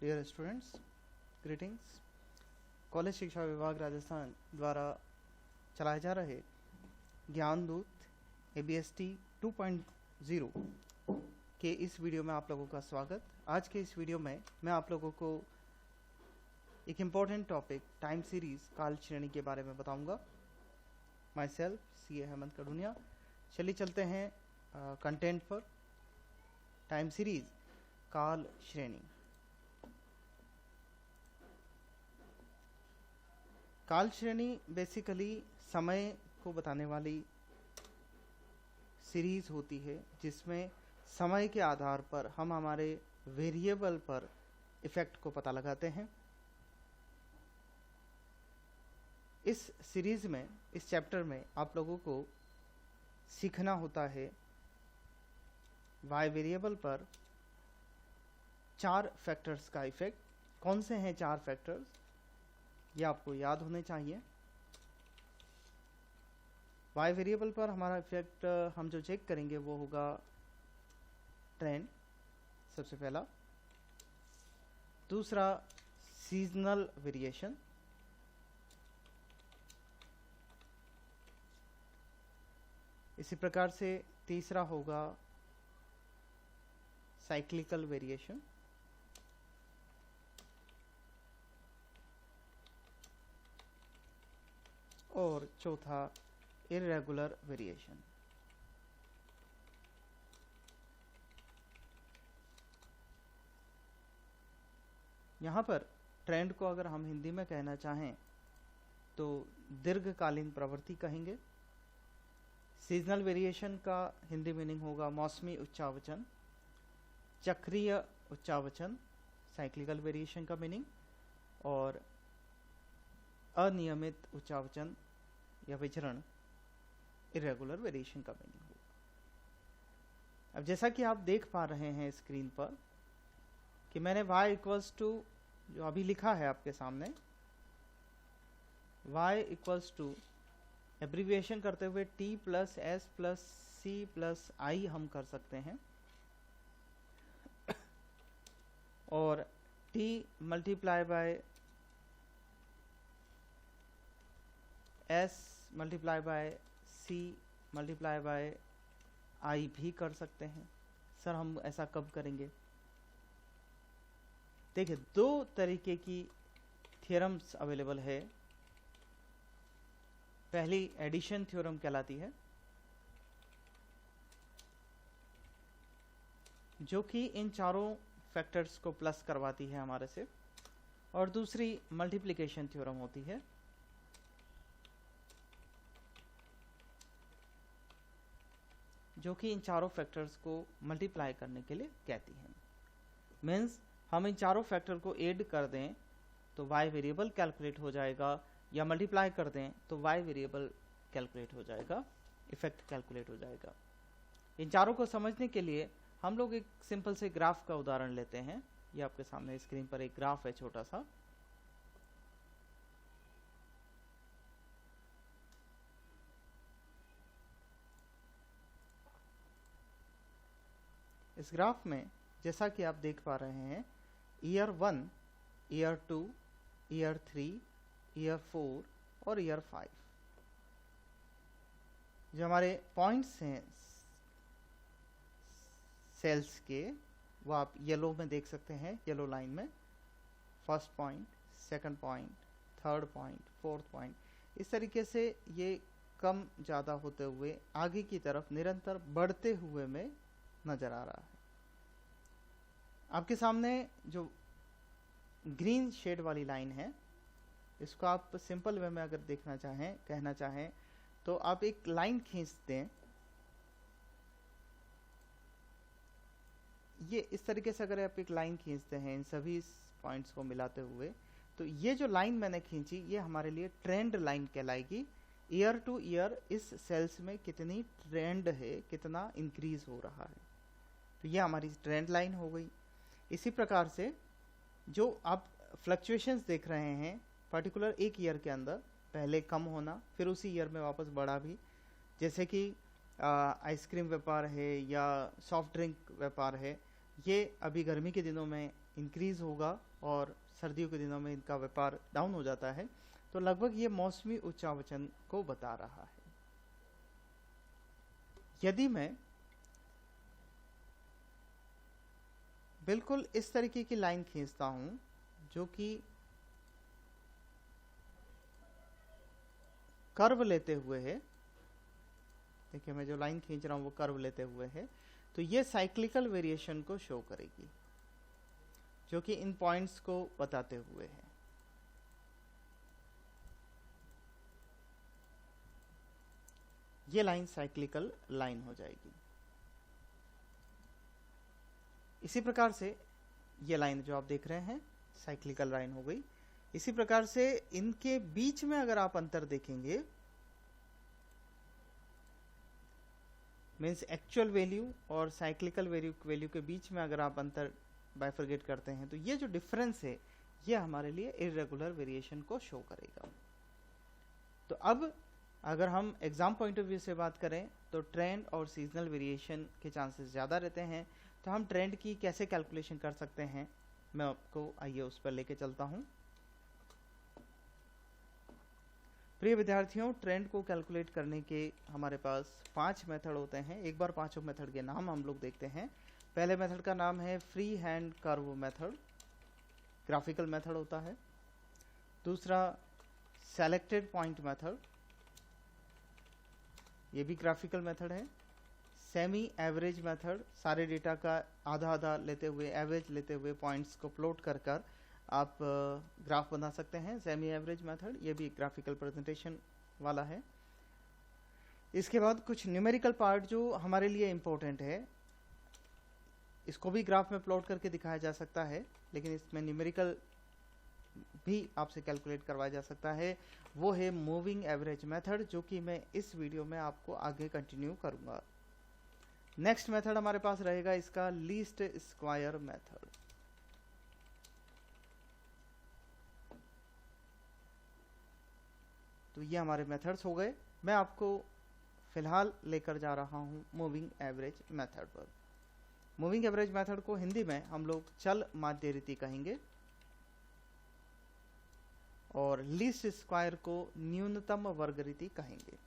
Dear students, greetings. College शिक्षा विभाग राजस्थान द्वारा चलाए जा रहे ज्ञानदूत ABST 2.0 के इस वीडियो में आप लोगों का स्वागत। आज के इस वीडियो में मैं आप लोगों को एक इम्पॉर्टेंट टॉपिक टाइम सीरीज काल श्रेणी के बारे में बताऊंगा। Myself CA Hemant Kaduniya. चलिए चलते हैं कंटेंट पर। टाइम सीरीज काल श्रेणी। काल श्रेणी बेसिकली समय को बताने वाली सीरीज होती है जिसमें समय के आधार पर हम हमारे वेरिएबल पर इफेक्ट को पता लगाते हैं। इस सीरीज में, इस चैप्टर में आप लोगों को सीखना होता है वाई वेरिएबल पर 4 फैक्टर्स का इफेक्ट। कौन से हैं 4 फैक्टर्स, ये आपको याद होने चाहिए। वाई वेरिएबल पर हमारा इफेक्ट हम जो चेक करेंगे वो होगा ट्रेंड, सबसे पहला। दूसरा सीजनल वेरिएशन। इसी प्रकार से तीसरा होगा साइक्लिकल वेरिएशन। और चौथा इर्रेगुलर वेरिएशन। यहाँ पर ट्रेंड को अगर हम हिंदी में कहना चाहें तो दीर्घकालीन प्रवृत्ति कहेंगे। सीजनल वेरिएशन का हिंदी मीनिंग होगा मौसमी उच्चावचन, चक्रीय उच्चावचन साइक्लिकल वेरिएशन का मीनिंग, और अनियमित उच्चावचन या विचरण इरेगुलर वेरिएशन का मीनिंग होगा। अब जैसा कि आप देख पा रहे हैं स्क्रीन पर कि मैंने y इक्वल्स टू, जो अभी लिखा है आपके सामने, y इक्वल्स टू एब्रीविएशन करते हुए t plus s plus c plus i हम कर सकते हैं, और t multiply by s multiply by c multiply by i भी कर सकते हैं। सर हम ऐसा कब करेंगे? देखिए, 2 तरीके की थ्योरम्स अवेलेबल है। पहली एडिशन थ्योरम कहलाती है, जो कि इन चारों फैक्टर्स को प्लस करवाती है हमारे से, और दूसरी मल्टीप्लिकेशन थ्योरम होती है, जो कि इन चारों फैक्टर्स को मल्टीप्लाई करने के लिए कहती है। मीन्स हम इन चारों फैक्टर को ऐड कर दें तो y वेरिएबल कैलकुलेट हो जाएगा, या मल्टीप्लाई कर दें तो y वेरिएबल कैलकुलेट हो जाएगा, इफेक्ट कैलकुलेट हो जाएगा। इन चारों को समझने के लिए हम लोग एक सिंपल से ग्राफ का उदाहरण लेते हैं। ये आपके सामने स्क्रीन पर एक ग्राफ है छोटा सा। इस ग्राफ में जैसा कि आप देख पा रहे हैं, ईयर 1, ईयर 2, ईयर 3, ईयर 4 और ईयर 5 जो हमारे पॉइंट्स हैं सेल्स के, वो आप येलो में देख सकते हैं, येलो लाइन में। First point, second point, third point, fourth point, इस तरीके से ये कम ज़्यादा होते हुए आगे की तरफ निरंतर बढ़ते हुए में नजर आ रहा है। आपके सामने जो ग्रीन शेड वाली लाइन है, इसको आप सिंपल वे में अगर देखना चाहें, कहना चाहें, तो आप एक लाइन खींच दें। ये इस तरीके से अगर आप एक लाइन खींचते हैं इन सभी पॉइंट्स को मिलाते हुए, तो ये जो लाइन मैंने खींची ये हमारे लिए ट्रेंड लाइन कहलाएगी। ईयर टू ईयर इस सेल्स में कितनी ट्रेंड है, कितना इंक्रीज हो रहा है, तो ये हमारी ट्रेंड लाइन हो गई। इसी प्रकार से जो आप फ्लक्चुएशंस देख रहे हैं पर्टिकुलर एक ईयर के अंदर, पहले कम होना फिर उसी ईयर में वापस बढ़ा भी, जैसे कि आइसक्रीम व्यापार है या सॉफ्ट ड्रिंक व्यापार है, ये अभी गर्मी के दिनों में इंक्रीज होगा और सर्दियों के दिनों में इनका व्यापार डाउन हो जाता है। तो लगभग ये मौसमी उच्चावचन को बता रहा है। यदि मैं बिल्कुल इस तरीके की लाइन खींचता हूं जो कि कर्व लेते हुए है, देखिए मैं जो लाइन खींच रहा हूं वो कर्व लेते हुए है, तो ये साइक्लिकल वेरिएशन को शो करेगी जो कि इन पॉइंट्स को बताते हुए है। ये लाइन साइक्लिकल लाइन हो जाएगी। इसी प्रकार से ये लाइन जो आप देख रहे हैं साइक्लिकल लाइन हो गई। इसी प्रकार से इनके बीच में अगर आप अंतर देखेंगे, मीन्स एक्चुअल वैल्यू और साइक्लिकल वैल्यू के बीच में अगर आप अंतर बाइफरगेट करते हैं, तो ये जो डिफरेंस है ये हमारे लिए इरेगुलर वेरिएशन को शो करेगा। तो अब अगर हम एग्जाम पॉइंट ऑफ व्यू से बात करें तो ट्रेंड और सीजनल वेरिएशन के चांसेस ज़्यादा रहते हैं। तो हम ट्रेंड की कैसे कैलकुलेशन कर सकते हैं, मैं आपको आइए उस पर लेके चलता हूं। प्रिय विद्यार्थियों, ट्रेंड को कैलकुलेट करने के हमारे पास 5 मेथड होते हैं। एक बार पांचों मेथड के नाम हम लोग देखते हैं। पहले मेथड का नाम है free hand curve method, graphical method होता है। दूसरा सेलेक्टेड पॉइंट मेथड, ये भी ग्राफिकल मेथड है। सेमी एवरेज मेथड, सारे डेटा का आधा आधा लेते हुए, एवरेज लेते हुए पॉइंट्स को प्लॉट कर कर आप ग्राफ बना सकते हैं। सेमी एवरेज मेथड, ये भी ग्राफिकल प्रेजेंटेशन वाला है। इसके बाद कुछ न्यूमेरिकल पार्ट जो हमारे लिए इम्पोर्टेंट है, इसको भी ग्राफ में प्लॉट करके दिखाया जा सकता है, लेकिन इसमें न्यूमेरिकल भी आपसे कैलकुलेट करवाया जा सकता है। वो है मूविंग एवरेज मेथड, जो कि मैं इस वीडियो में आपको आगे कंटिन्यू करूंगा। नेक्स्ट मेथड हमारे पास रहेगा इसका लीस्ट स्क्वायर मेथड। तो ये हमारे मेथड्स हो गए। मैं आपको फिलहाल लेकर जा रहा हूं मूविंग एवरेज मेथड पर। मूविंग एवरेज मेथड को हिंदी में हम लोग चल माध्य रीति कहेंगे और लीस्ट स्क्वायर को न्यूनतम वर्ग रीति कहेंगे।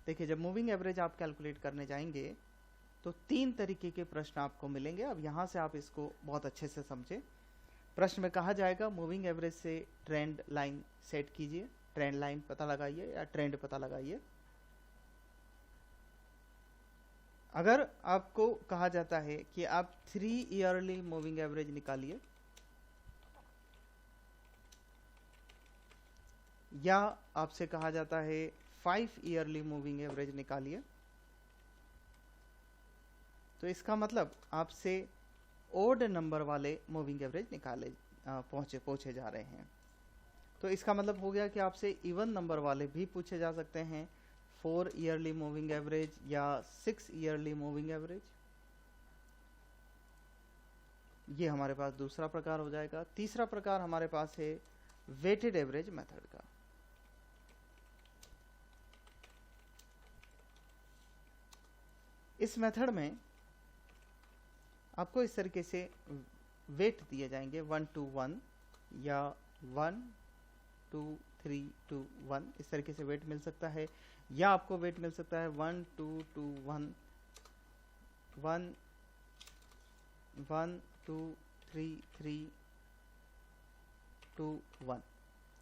देखिए, जब मूविंग एवरेज आप कैलकुलेट करने जाएंगे तो 3 तरीके के प्रश्न आपको मिलेंगे। अब यहां से आप इसको बहुत अच्छे से समझें। प्रश्न में कहा जाएगा मूविंग एवरेज से ट्रेंड लाइन सेट कीजिए, ट्रेंड लाइन पता लगाइए या ट्रेंड पता लगाइए। अगर आपको कहा जाता है कि आप 3 ईयरली मूविंग एवरेज निकालिए, या आपसे कहा जाता है 5 ईयरली मूविंग एवरेज निकालिए, तो इसका मतलब आपसे ओड नंबर वाले मूविंग एवरेज निकाले पूछे जा रहे हैं। तो इसका मतलब हो गया कि आपसे इवन नंबर वाले भी पूछे जा सकते हैं, 4 ईयरली मूविंग एवरेज या 6 ईयरली मूविंग एवरेज। ये हमारे पास दूसरा प्रकार हो जाएगा। तीसरा प्रकार हमारे पास है वेटेड एवरेज मेथड का। इस मेथड में आपको इस तरीके से वेट दिए जाएंगे 1 to 1 या 1 2 3 2 1, इस तरीके से वेट मिल सकता है। या आपको वेट मिल सकता है 1 2 2 1 1 1 2 3 3 2 1,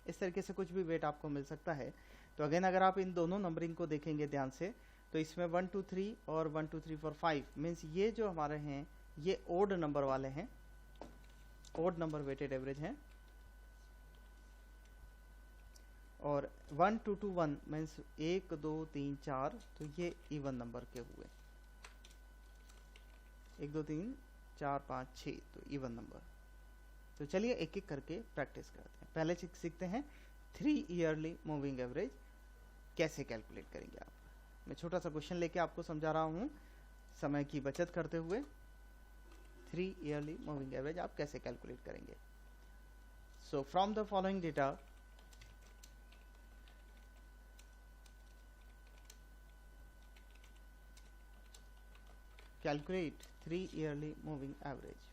इस तरीके से कुछ भी वेट आपको मिल सकता है। तो अगेन अगर आप इन दोनों नंबरिंग को देखेंगे ध्यान से, तो इसमें 1 2 3 और 1 2 3 4 5 मीन्स ये जो हमारे हैं ये ओड नंबर वाले हैं, ओड नंबर वेटेड एवरेज हैं। और 1 2 2 1 मीन्स 1 2 3 4, तो ये इवन नंबर के हुए। 1 2 3 4 5 6, तो इवन नंबर। तो चलिए एक एक करके प्रैक्टिस करते हैं। पहले सीखते हैं 3 ईयरली मूविंग एवरेज कैसे कैलकुलेट करेंगे आप। मैं छोटा सा क्वेश्चन लेके आपको समझा रहा हूं समय की बचत करते हुए। 3 ईयरली मूविंग एवरेज आप कैसे कैलकुलेट करेंगे। So from the following data, calculate 3 yearly moving average.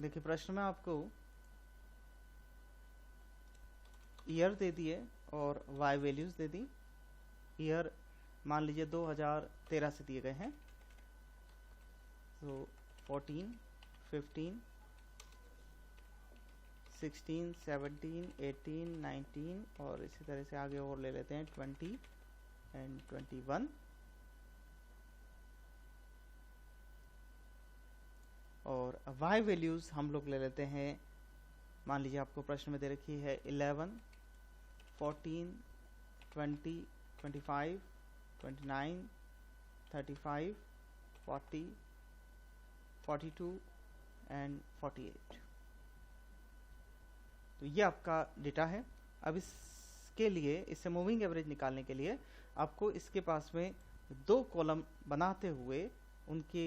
देखिए प्रश्न में आपको ईयर दे दिए और वाई वैल्यूज दे दी। ईयर मान लीजिए 2013 से दिए गए हैं, तो 14, 15, 16, 17, 18, 19 और इसी तरह से आगे और ले लेते हैं 20 एंड 21। और वाई वैल्यूज हम लोग ले लेते हैं, मान लीजिए आपको प्रश्न में दे रखी है 11, 14, 20, 25, 29, 35, 40, 42 एंड 48। तो ये आपका डेटा है। अब इसके लिए, इससे मूविंग एवरेज निकालने के लिए आपको इसके पास में दो कॉलम बनाते हुए उनके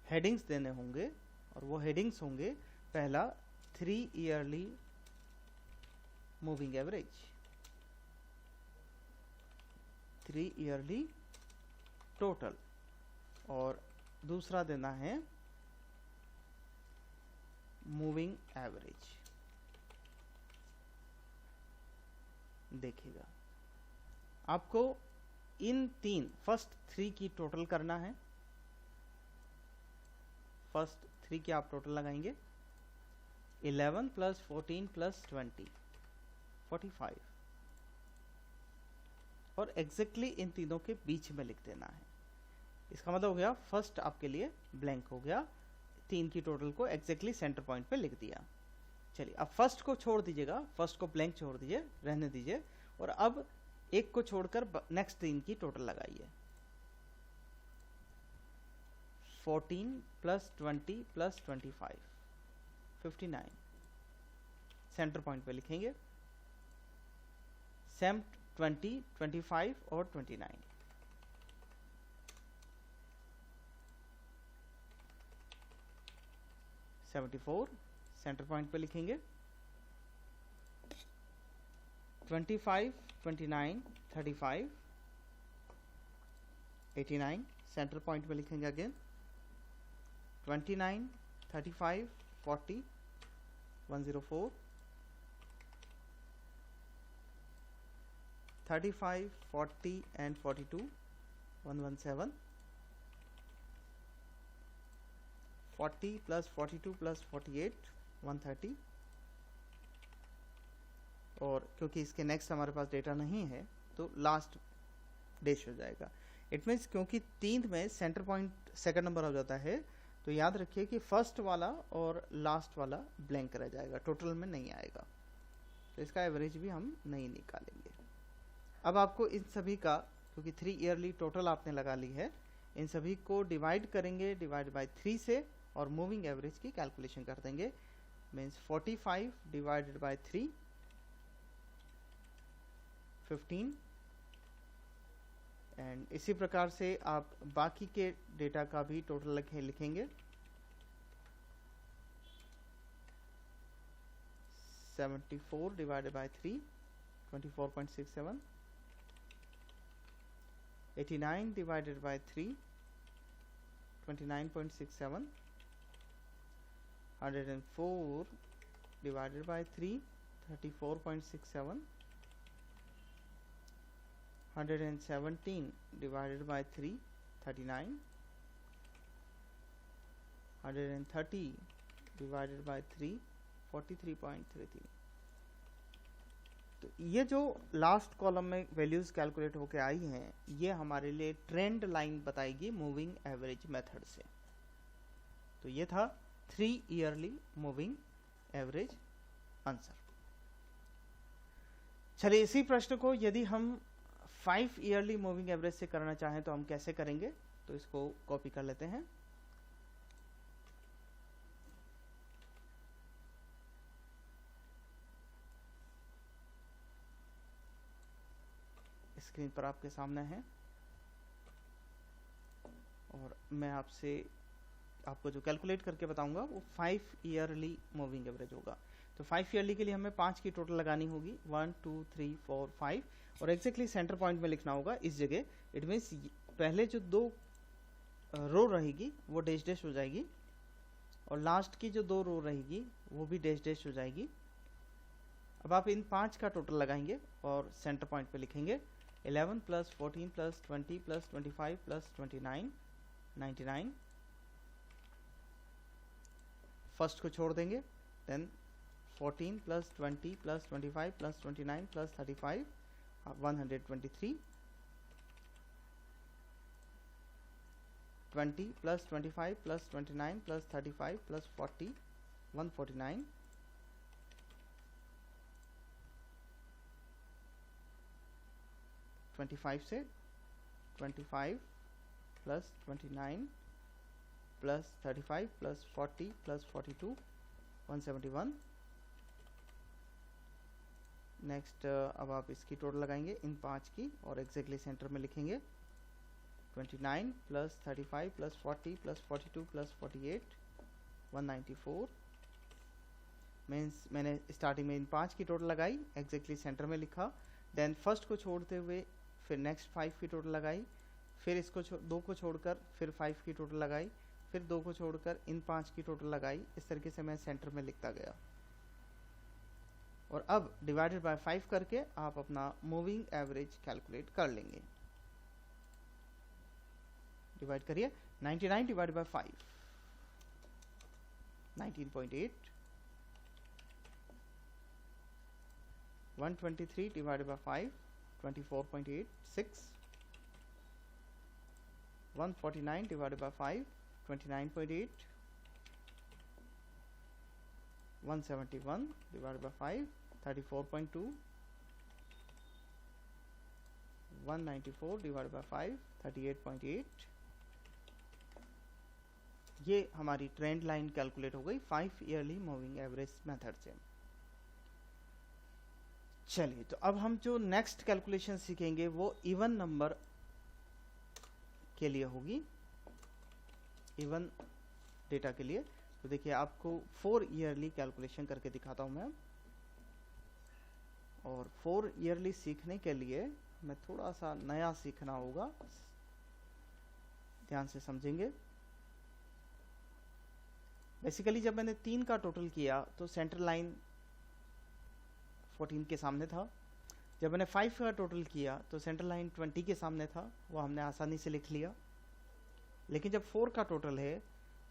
हेडिंग्स देने होंगे, और वो हेडिंग्स होंगे, पहला 3 yearly moving average, 3 yearly total, और दूसरा देना है मूविंग एवरेज। देखिएगा आपको इन तीन फर्स्ट 3 की टोटल करना है। फर्स्ट 3 की आप टोटल लगाएंगे, 11 प्लस 14 प्लस 20, 45, और एग्जैक्टली इन तीनों के बीच में लिख देना है। इसका मतलब हो गया फर्स्ट आपके लिए ब्लैंक हो गया, 3 की टोटल को एग्जैक्टली सेंटर पॉइंट पे लिख दिया। चलिए अब फर्स्ट को छोड़ दीजिएगा, फर्स्ट को ब्लैंक छोड़ दीजिए, रहने दीजिए, और अब एक को छोड़कर नेक्स्ट 3 की टोटल लगाइए। 14 प्लस 20 प्लस 25, 59, सेंटर पॉइंट पे लिखेंगे। सेम 20, 25 और 29, सेंटर पॉइंट पे लिखेंगे। 25, 29, 35, 89, सेंटर पॉइंट पे लिखेंगे अगेन। 29, 35, 40, 104, 35, 40 and 42, 117, 40 plus 42 plus 48, 130, और क्योंकि इसके नेक्स्ट हमारे पास डेटा नहीं है तो लास्ट डैश हो जाएगा। इट मीन्स क्योंकि 3 में सेंटर पॉइंट सेकंड नंबर हो जाता है, तो याद रखिए कि फर्स्ट वाला और लास्ट वाला ब्लैंक रह जाएगा, टोटल में नहीं आएगा, तो इसका एवरेज भी हम नहीं निकालेंगे। अब आपको इन सभी का, क्योंकि 3 ईयरली टोटल आपने लगा ली है, इन सभी को डिवाइड करेंगे, डिवाइड बाय 3 से, और मूविंग एवरेज की कैलकुलेशन कर देंगे। मीन्स 45 डिवाइडेड बाय 3, 15, एंड इसी प्रकार से आप बाकी के डेटा का भी टोटल लिखेंगे। 74 divided by 3, 24.67, 89 divided by 3, 29.67, 104 divided by 3, 34.67, 117 divided by 3, 39, 130 divided by 3, 43.33। तो ये जो लास्ट कॉलम में वैल्यूज कैलकुलेट होके आई हैं, ये हमारे लिए ट्रेंड लाइन बताएगी मूविंग एवरेज मेथड से। तो ये था 3 ईयरली मूविंग एवरेज आंसर। चलिए इसी प्रश्न को यदि हम 5 ईयरली मूविंग एवरेज से करना चाहें तो हम कैसे करेंगे, तो इसको कॉपी कर लेते हैं। स्क्रीन पर आपके सामने है, और मैं आपको जो कैलकुलेट करके बताऊंगा वो 5 ईयरली मूविंग एवरेज होगा। तो 5 ईयरली के लिए हमें 5 की टोटल लगानी होगी, 1 2 3 4 5, और एग्जैक्टली सेंटर पॉइंट में लिखना होगा इस जगह। इट मीन्स पहले जो 2 रो रहेगी वो डैश डैश हो जाएगी, और लास्ट की जो 2 रो रहेगी वो भी डैश डैश हो जाएगी। अब आप इन 5 का टोटल लगाएंगे और सेंटर पॉइंट पे लिखेंगे 11 plus 14 plus 20 plus 25 plus 29, 99। First को छोड़ देंगे, then 14 plus 20 plus 25 plus 29 plus 35, 123। 20 plus 25 plus 29 plus 35 plus 40, 149। 25 से 25 plus 29 plus 35 plus 40 plus 42, 171। Next अब आप इसकी टोटल लगाएंगे इन 5 की और एग्जैक्टली सेंटर में लिखेंगे 29 plus 35 plus 40 plus 42 plus 48, 194। Means मैंने स्टार्टिंग में इन 5 की टोटल लगाई, एग्जैक्टली सेंटर में लिखा, देन फर्स्ट को छोड़ते हुए फिर नेक्स्ट 5 की टोटल लगाई, फिर इसको 2 को छोड़कर फिर 5 की टोटल लगाई, फिर 2 को छोड़कर इन 5 की टोटल लगाई। इस तरीके से मैं सेंटर में लिखता गया। और अब डिवाइडेड बाय 5 करके आप अपना मूविंग एवरेज कैलकुलेट कर लेंगे। डिवाइड करिए, 99 divide by 5, 19.8। 123 divided by 5, 24.86। 149 divided by 5, 29.8। 171 divided by 5, 34.2। 194 divided by 5, 38.8। ये हमारी ट्रेंड लाइन कैलकुलेट हो गई 5 ईयरली मूविंग एवरेज मेथड से। चलिए, तो अब हम जो नेक्स्ट कैलकुलेशन सीखेंगे वो इवन नंबर के लिए होगी, इवन डेटा के लिए। तो देखिए, आपको 4 ईयरली कैलकुलेशन करके दिखाता हूं मैं। और 4 ईयरली सीखने के लिए हमें थोड़ा सा नया सीखना होगा, ध्यान से समझेंगे। बेसिकली जब मैंने 3 का टोटल किया तो सेंटर लाइन 14 के सामने था। जब मैंने 5 का टोटल किया तो सेंटर लाइन 20 के सामने था, वो हमने आसानी से लिख लिया। लेकिन जब 4 का टोटल है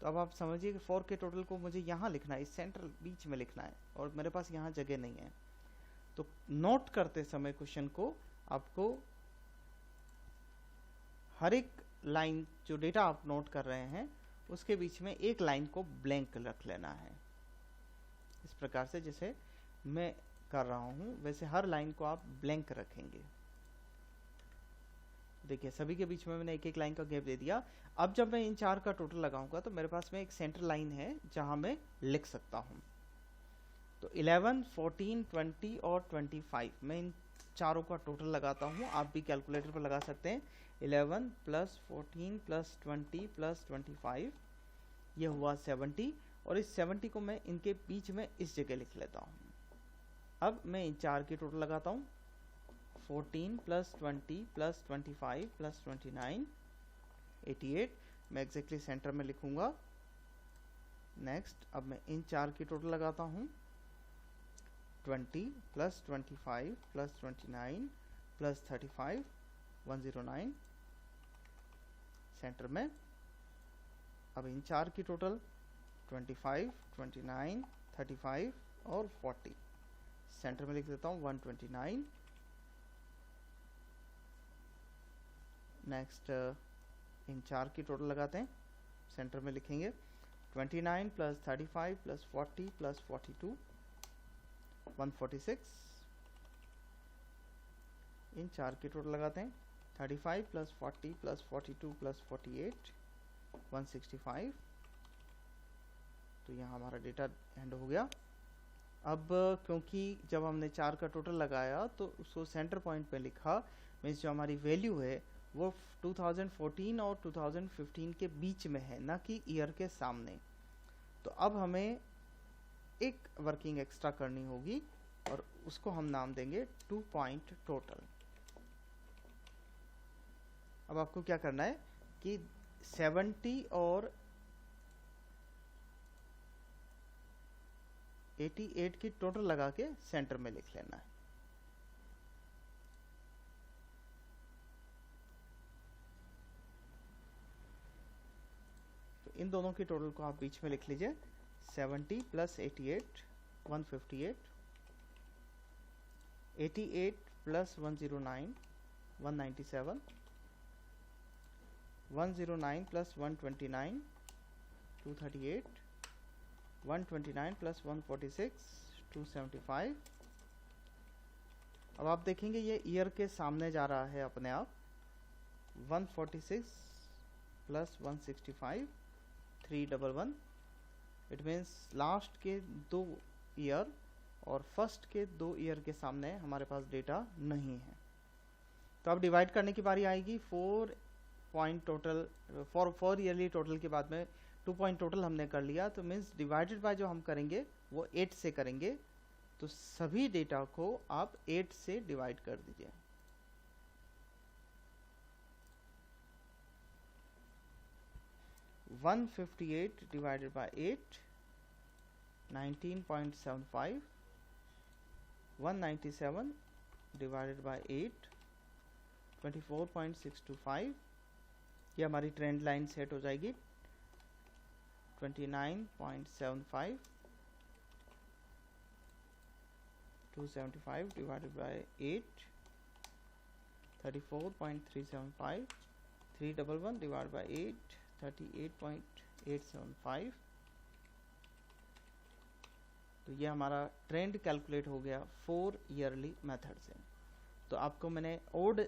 तो अब आप समझिए कि 4 के टोटल को मुझे यहाँ लिखना है, इस सेंटर बीच में लिखना है, और मेरे पास यहाँ जगह नहीं है। तो नोट करते समय क्वेश्चन को आपको हर एक लाइन जो डेटा आप नोट कर रहे हैं उसके बीच में एक लाइन को ब्लैंक रख लेना है। इस प्रकार से जैसे मैं कर रहा हूं वैसे हर लाइन को आप ब्लैंक रखेंगे। देखिए, सभी के बीच में मैंने एक एक लाइन का गैप दे दिया। अब जब मैं इन 4 का टोटल लगाऊंगा तो मेरे पास में एक सेंटर लाइन है जहां मैं लिख सकता हूं। तो 11, 14, 20 और 25 मैं इन चारों का टोटल लगाता हूं। आप भी कैलकुलेटर पर लगा सकते हैं। 11 प्लस 14 प्लस 20 प्लस 25, यह हुआ 70, और इस 70 को मैं इनके बीच में इस जगह लिख लेता हूं। अब मैं इन 4 की टोटल लगाता हूं। 14 प्लस 20 प्लस 25 प्लस 29, 88 मैं एग्जैक्टली सेंटर में लिखूंगा। नेक्स्ट अब मैं इन 4 की टोटल लगाता हूं। 20 प्लस 25 प्लस 29 प्लस 35, 109 सेंटर में। अब इन 4 की टोटल 25, 29, 35 और 40 सेंटर में लिख देता हूं 129। नेक्स्ट इन 4 की टोटल लगाते हैं, सेंटर में लिखेंगे 29 प्लस 35 प्लस 40 प्लस 42, 146। इन 4 की टोटल लगाते हैं 35 प्लस 40 प्लस 42 प्लस 48, 165। तो यहाँ हमारा डेटा एंड हो गया। अब क्योंकि जब हमने 4 का टोटल लगाया तो उसको सेंटर पॉइंट पे लिखा, मीन्स जो हमारी वैल्यू है वो 2014 और 2015 के बीच में है, ना कि ईयर के सामने। तो अब हमें एक वर्किंग एक्स्ट्रा करनी होगी और उसको हम नाम देंगे 2 पॉइंट टोटल। अब आपको क्या करना है कि 70 और 88 की टोटल लगा के सेंटर में लिख लेना है। तो इन दोनों की टोटल को आप बीच में लिख लीजिए। 70 प्लस 88 158, 88 प्लस 109 197, 109 प्लस 129 238, 129 प्लस 146 275। अब आप देखेंगे ये ईयर के सामने जा रहा है अपने आप। 146 प्लस 165 311। इट मीन्स लास्ट के 2 ईयर और फर्स्ट के 2 ईयर के सामने हमारे पास डेटा नहीं है। तो अब डिवाइड करने की बारी आएगी। 4 पॉइंट टोटल, 4 ईयरली टोटल के बाद में 2 पॉइंट टोटल हमने कर लिया। तो मीन्स डिवाइडेड बाय जो हम करेंगे वो 8 से करेंगे। तो सभी डेटा को आप 8 से डिवाइड कर दीजिए। One 58 divided by 8 19.75, 197 divided by 8 24.625। ये हमारी ट्रेंड लाइन सेट हो जाएगी। 29.75, 275 डिवाइडेड बाय 8 34.375, 311 डिवाइडेड बाय 8 38.875। तो ये हमारा ट्रेंड कैलकुलेट हो गया 4 ईयरली मेथड से। तो आपको मैंने ओड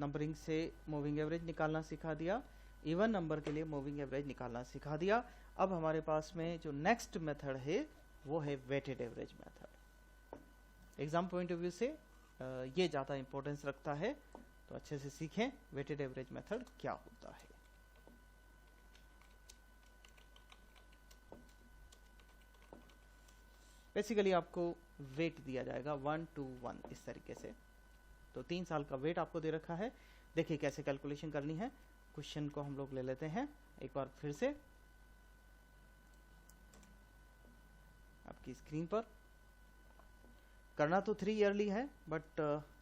नंबरिंग से मूविंग एवरेज निकालना सिखा दिया, इवन नंबर के लिए मूविंग एवरेज निकालना सिखा दिया। अब हमारे पास में जो नेक्स्ट मेथड है वो है weighted average method. Exam point of view से ये ज़्यादा इंपॉर्टेंस रखता है, तो अच्छे से सीखें वेटेड एवरेज मेथड क्या होता है। बेसिकली आपको वेट दिया जाएगा 1 to 1 इस तरीके से। तो 3 साल का वेट आपको दे रखा है। देखिए कैसे कैलकुलेशन करनी है। क्वेश्चन को हम लोग ले लेते हैं एक बार फिर से आपकी स्क्रीन पर। करना तो 3 ईयरली है, बट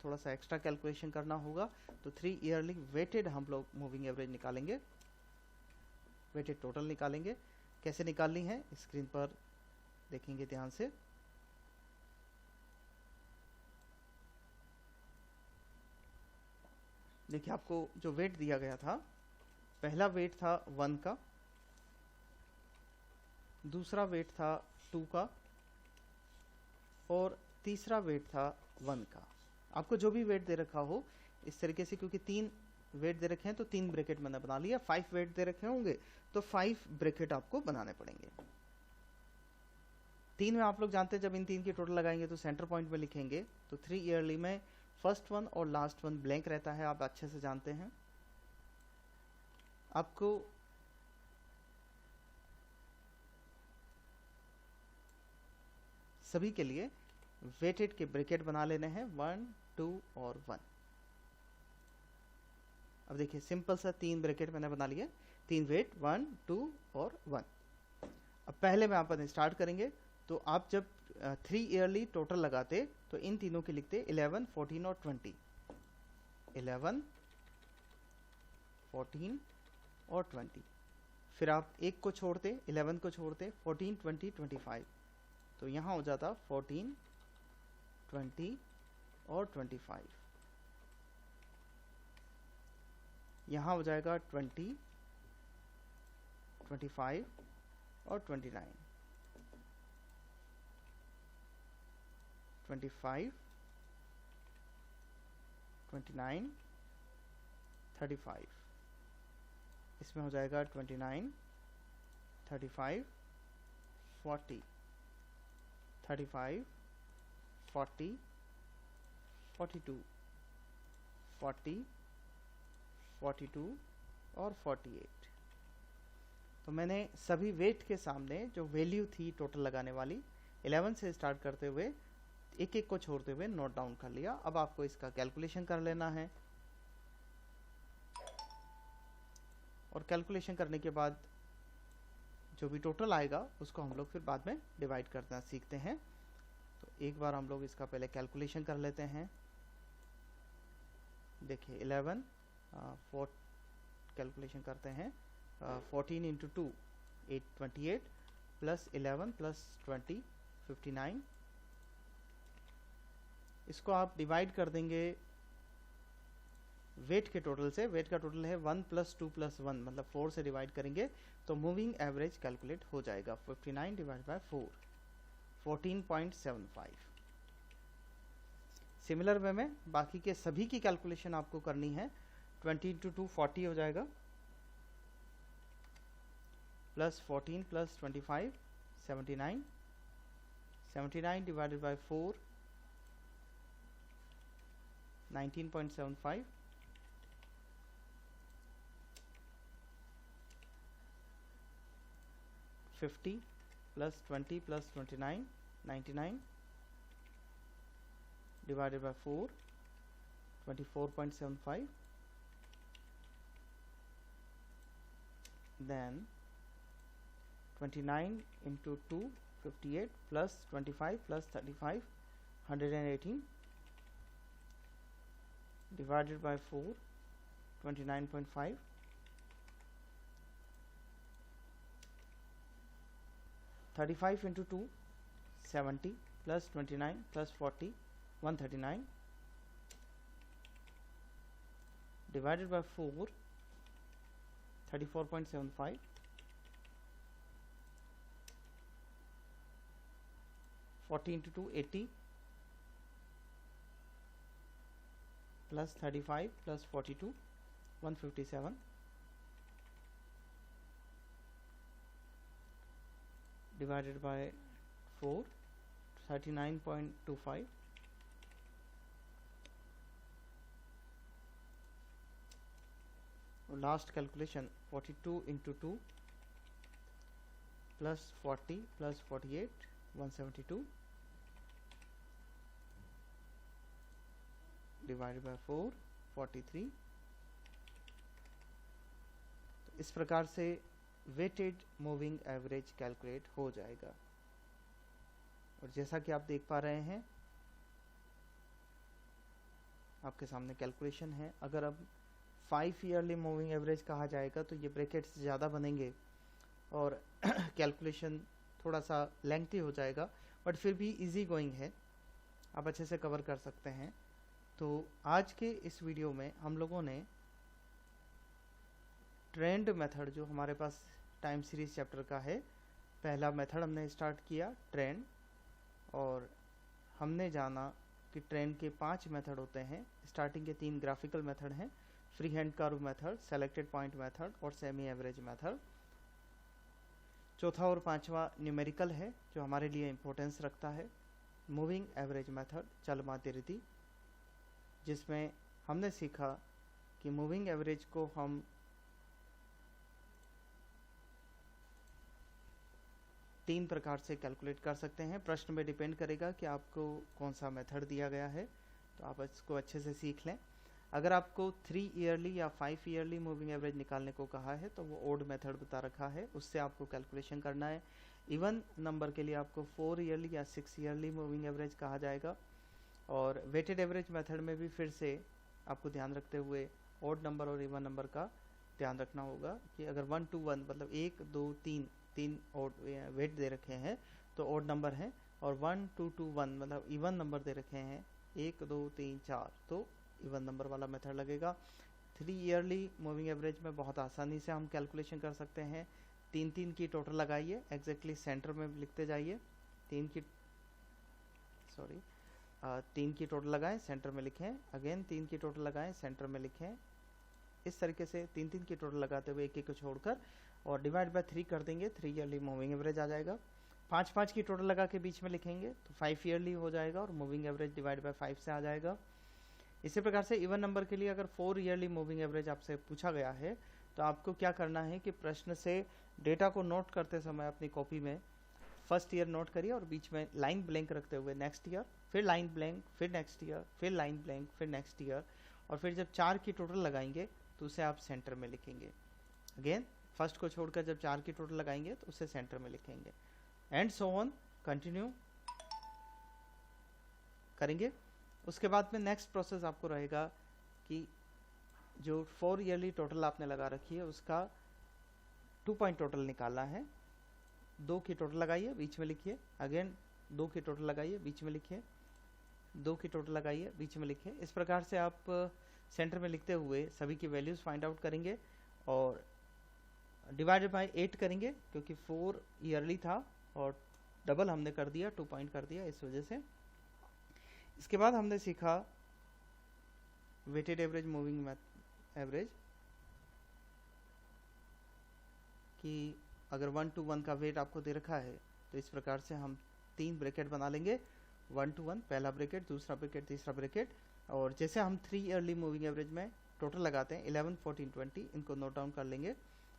थोड़ा सा एक्स्ट्रा कैलकुलेशन करना होगा। तो 3 ईयरली वेटेड हम लोग मूविंग एवरेज निकालेंगे, वेटेड टोटल निकालेंगे। कैसे निकालनी है स्क्रीन पर देखेंगे ध्यान से। देखिए आपको जो वेट दिया गया था, पहला वेट था 1 का, दूसरा वेट था 2 का और तीसरा वेट था 1 का। आपको जो भी वेट दे रखा हो इस तरीके से, क्योंकि 3 वेट दे रखे हैं तो 3 ब्रैकेट मैंने बना लिया। 5 वेट दे रखे होंगे तो 5 ब्रैकेट आपको बनाने पड़ेंगे। 3 में आप लोग जानते हैं जब इन 3 की टोटल लगाएंगे तो सेंटर पॉइंट में लिखेंगे। तो 3 ईयरली में फर्स्ट वन और लास्ट वन ब्लैंक रहता है, आप अच्छे से जानते हैं। आपको सभी के लिए वेटेड के ब्रैकेट बना लेने हैं 1 2 और 1। अब देखिए सिंपल सा 3 ब्रैकेट मैंने बना लिए, 3 वेट 1 2 और 1। अब पहले में अपन स्टार्ट करेंगे। तो आप जब 3 ईयरली टोटल लगाते तो इन तीनों के लिखते 11 14 और 20। 11 14 और 20। फिर आप एक को छोड़ते, 11 को छोड़ते, 14 20 25। तो यहाँ हो जाता 14 20 और 25। यहाँ हो जाएगा 20 25 और 29। 25 29 35। इसमें हो जाएगा 29 35 40 35 40 42 40 42 और 48। तो मैंने सभी वेट के सामने जो वैल्यू थी टोटल लगाने वाली 11 से स्टार्ट करते हुए एक एक को छोड़ते हुए नोट डाउन कर लिया। अब आपको इसका कैलकुलेशन कर लेना है, और कैलकुलेशन करने के बाद जो भी टोटल आएगा उसको हम लोग फिर बाद में डिवाइड करना सीखते हैं। तो एक बार हम लोग इसका पहले कैलकुलेशन कर लेते हैं। देखिए 11 कैलकुलेशन करते हैं। 14 इंटू 2 28 प्लस 11 प्लस 20 59। इसको आप डिवाइड कर देंगे वेट के टोटल से। वेट का टोटल है 1 प्लस 2 प्लस 1, मतलब 4 से डिवाइड करेंगे तो मूविंग एवरेज कैलकुलेट हो जाएगा। 59 डिवाइड बाय 4 14.75। सिमिलर वे में बाकी के सभी की कैलकुलेशन आपको करनी है। 20 इंटू 2 40 हो जाएगा, plus 14 plus 25 79। 79 divided by 4 19.75। 50 plus 20 plus 29 99 divided by 4 24.75. Then 29 into 2 58 plus 25 plus 35 118 divided by 4 29.5. 35 into 2 70 plus 29 plus 40 139 divided by 4 34.75. 40 into 2 80 plus 35 plus 42 157 divided by 4 39.25. Last calculation 42 into 2 plus 40 plus 48 172 divided by 4 43. तो इस प्रकार से weighted moving average calculate हो जाएगा। और जैसा कि आप देख पा रहे हैं आपके सामने कैलकुलेशन है। अगर अब 5 ईयरली मूविंग एवरेज कहा जाएगा तो ये ब्रैकेट्स ज़्यादा बनेंगे और कैलकुलेशन थोड़ा सा लेंथी हो जाएगा, बट फिर भी इजी गोइंग है, आप अच्छे से कवर कर सकते हैं। तो आज के इस वीडियो में हम लोगों ने ट्रेंड मेथड, जो हमारे पास टाइम सीरीज चैप्टर का है, पहला मेथड हमने स्टार्ट किया ट्रेंड, और हमने जाना कि ट्रेंड के 5 मेथड होते हैं। स्टार्टिंग के 3 ग्राफिकल मेथड हैं, free hand curve method, selected point method और सेमी एवरेज मेथड। चौथा और 5वां न्यूमेरिकल है जो हमारे लिए इम्पोर्टेंस रखता है, मूविंग एवरेज मेथड, चल माध्य रीति, जिसमें हमने सीखा कि मूविंग एवरेज को हम तीन प्रकार से कैलकुलेट कर सकते हैं। प्रश्न में डिपेंड करेगा कि आपको कौन सा मेथड दिया गया है, तो आप इसको अच्छे से सीख लें। अगर आपको 3 ईयरली या 5 ईयरली मूविंग एवरेज निकालने को कहा है तो वो ओड मेथड बता रखा है, उससे आपको कैलकुलेशन करना है। इवन नंबर के लिए आपको 4 ईयरली या 6 ईयरली मूविंग एवरेज कहा जाएगा। और वेटेड एवरेज मेथड में भी फिर से आपको ध्यान रखते हुए ओड नंबर और इवन नंबर का ध्यान रखना होगा कि अगर 1 to 1 मतलब 1 2 3 ओड वेट दे रखे हैं तो ओड नंबर है, और 1 2 to 1 मतलब इवन नंबर दे रखे हैं 1 2 3 4 तो इवन नंबर वाला मेथड लगेगा। 3 ईयरली मूविंग एवरेज में बहुत आसानी से हम कैलकुलेशन कर सकते हैं। 3 की टोटल लगाइए, एग्जैक्टली सेंटर में लिखते जाइए। 3 की टोटल लगाएं, सेंटर में लिखें, अगेन 3 की टोटल लगाएं, सेंटर में लिखें। इस तरीके से 3 की टोटल लगाते हुए एक एक को छोड़कर और डिवाइड बाय 3 कर देंगे, 3 ईयरली मूविंग एवरेज आ जाएगा। 5 की टोटल लगा के बीच में लिखेंगे तो 5 ईयरली हो जाएगा और मूविंग एवरेज डिवाइड बाय 5 से आ जाएगा। इसी प्रकार से इवन नंबर के लिए अगर 4 ईयरली मूविंग एवरेज आपसे पूछा गया है तो आपको क्या करना है कि प्रश्न से डेटा को नोट करते समय अपनी कॉपी में फर्स्ट ईयर नोट करिए और बीच में लाइन ब्लैंक रखते हुए नेक्स्ट ईयर, फिर लाइन ब्लैंक, फिर नेक्स्ट ईयर, फिर लाइन ब्लैंक, फिर नेक्स्ट ईयर, और फिर जब 4 की टोटल लगाएंगे तो उसे आप सेंटर में लिखेंगे। अगेन फर्स्ट को छोड़कर जब 4 की टोटल लगाएंगे तो उसे सेंटर में लिखेंगे, एंड सो ऑन कंटिन्यू करेंगे। उसके बाद में नेक्स्ट प्रोसेस आपको रहेगा कि जो 4 ईयरली टोटल आपने लगा रखी है उसका 2 पॉइंट टोटल निकालना है। 2 की टोटल लगाइए, बीच में लिखिए, अगेन 2 की टोटल लगाइए, बीच में लिखिए, 2 की टोटल लगाइए, बीच में लिखिए। इस प्रकार से आप सेंटर में लिखते हुए सभी की वैल्यूज फाइंड आउट करेंगे और डिवाइडेड बाय 8 करेंगे, क्योंकि 4 ईयरली था और डबल हमने कर दिया, 2 पॉइंट कर दिया, इस वजह से। इसके बाद हमने सीखा वेटेड एवरेज, मूविंग एवरेज, कि अगर 1 to 1 का वेट आपको दे रखा है तो इस प्रकार से हम 3 ब्रैकेट बना लेंगे, 1 to 1 पहला ब्रैकेट, दूसरा ब्रैकेट, तीसरा ब्रैकेट। और जैसे हम 3 ईयरली मूविंग एवरेज में टोटल लगाते हैं 11, 14, 20, इनको नोट डाउन कर लेंगे,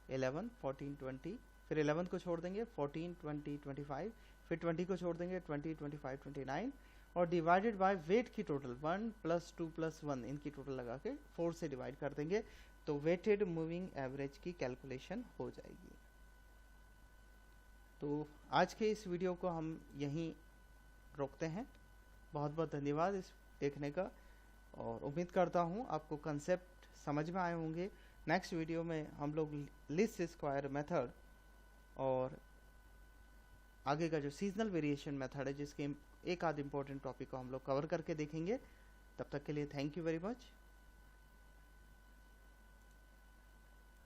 11, 14, 20, फिर 11 को छोड़ देंगे, 14, 20, 25, फिर 20 को छोड़ देंगे, 20, 25, 29, और डिवाइडेड बाय वेट की टोटल 1 + 2 + 1 इनकी टोटल लगा के 4 से डिवाइड कर देंगे, तो वेटेड मूविंग एवरेज की कैलकुलेशन हो जाएगी। तो आज के इस वीडियो को हम यहीं रोकते हैं। बहुत बहुत धन्यवाद इस देखने का, और उम्मीद करता हूँ आपको कंसेप्ट समझ में आए होंगे। नेक्स्ट वीडियो में हम लोग लीस्ट स्क्वायर मेथड और आगे का जो सीजनल वेरिएशन मेथड है, जिसके एक आध इम्पोर्टेंट टॉपिक को हम लोग कवर करके देखेंगे। तब तक के लिए थैंक यू वेरी मच।